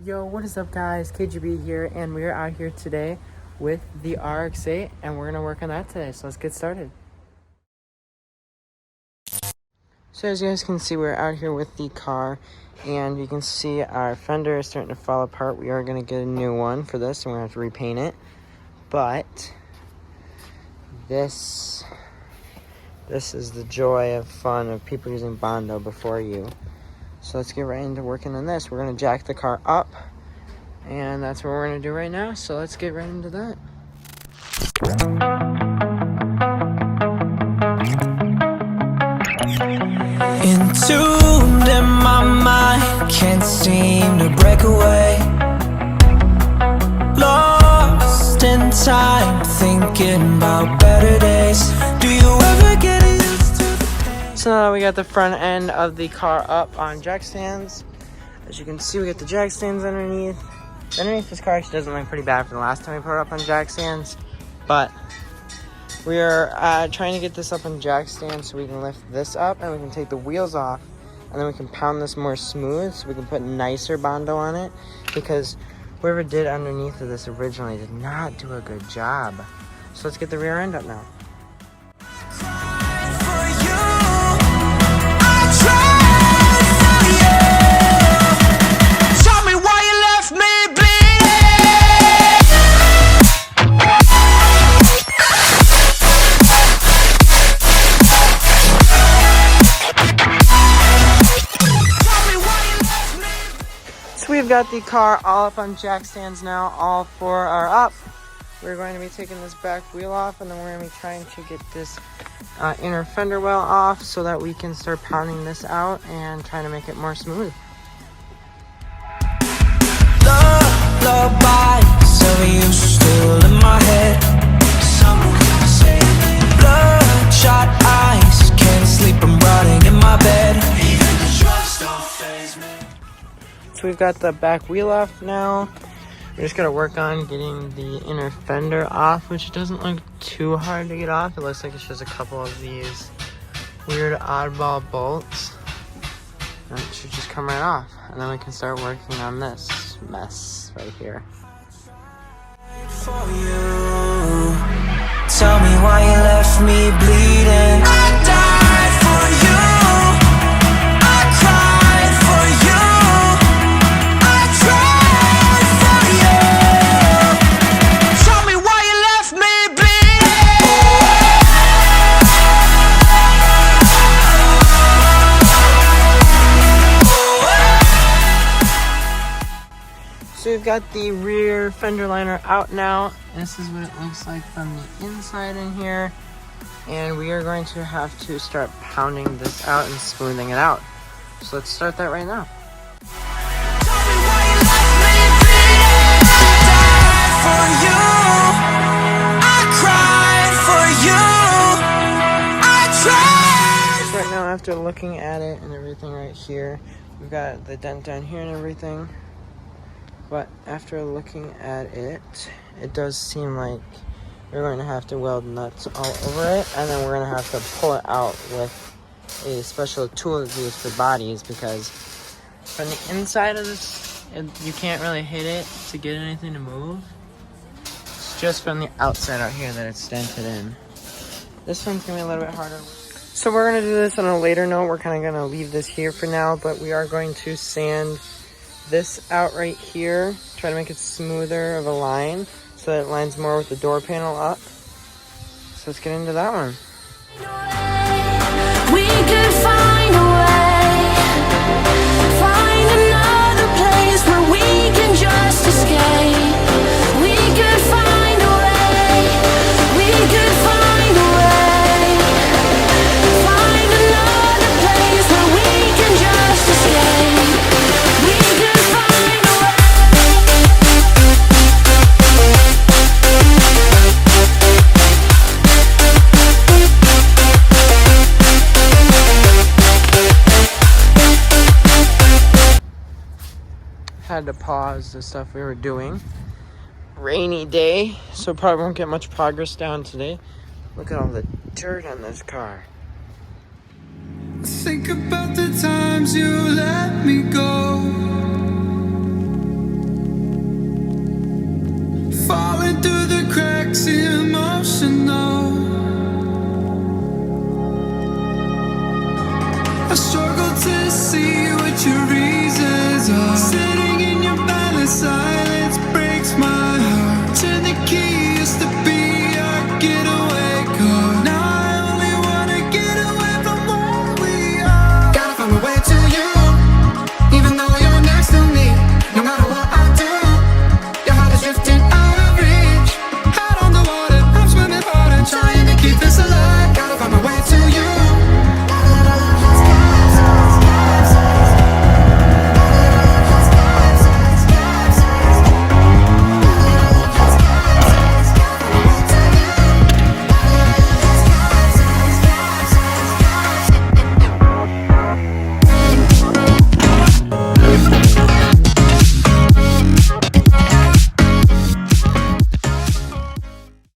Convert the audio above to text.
Yo, what is up guys? KGB here, and we're out here today with the Rx-8 and we're gonna work on that today, so let's get started. So as you guys can see, we're out here with the car and you can see our fender is starting to fall apart. We are gonna get a new one for this and we're gonna have to repaint it. But this is the joy of fun of people using Bondo before you. So let's get right into working on this. We're gonna jack the car up, and that's what we're gonna do right now. So let's get right into that. Entombed in my mind, can't seem to break away. Lost in time, thinking about better days. Do you ever get used to the pain? So now we got the front end of the car up on jack stands. As you can see, we got the jack stands underneath. This car actually doesn't look pretty bad from the last time we put it up on jack stands, but we are trying to get this up on jack stands so we can lift this up and we can take the wheels off, and then we can pound this more smooth so we can put nicer Bondo on it, because whoever did underneath of this originally did not do a good job. So let's get the rear end up now. We've got the car all up on jack stands now. All four are up. We're going to be taking this back wheel off, and then we're going to be trying to get this inner fender well off so that we can start pounding this out and trying to make it more smooth. Lullabies of you still in my head. Someone save me. Bloodshot eyes, can't sleep, I'm rotting in my bed. Even the drugs don't faze me. So we've got the back wheel off now. We're just gonna work on getting the inner fender off, which doesn't look too hard to get off. It looks like it's just a couple of these weird oddball bolts. And it should just come right off. And then we can start working on this mess right here. For you, tell me why you left me bleeding. I died for you, I cried for you, I tried for you. Tell me why you left me bleeding. So we've got the rear fender liner out now. This is what it looks like from the inside in here. And we are going to have to start pounding this out and smoothing it out. So let's start that right now. So right now, after looking at it and everything right here, we've got the dent down here and everything. But after looking at it, it does seem like we're going to have to weld nuts all over it, and then we're going to have to pull it out with a special tool that's used for bodies, because from the inside of this, you can't really hit it to get anything to move. It's just from the outside out here that it's dented in. This one's going to be a little bit harder. So we're going to do this on a later note. We're kind of going to leave this here for now, but we are going to sand this out right here, try to make it smoother of a line so that it lines more with the door panel up. So let's get into that one. We could find a way, find another place where we can just escape. We could find a way, we could find a way, find another place where we can just escape. We could find a way. Had to pause the stuff we were doing. Rainy day, so probably won't get much progress down today. Look at all the dirt on this car. Think about the times you let me go. up.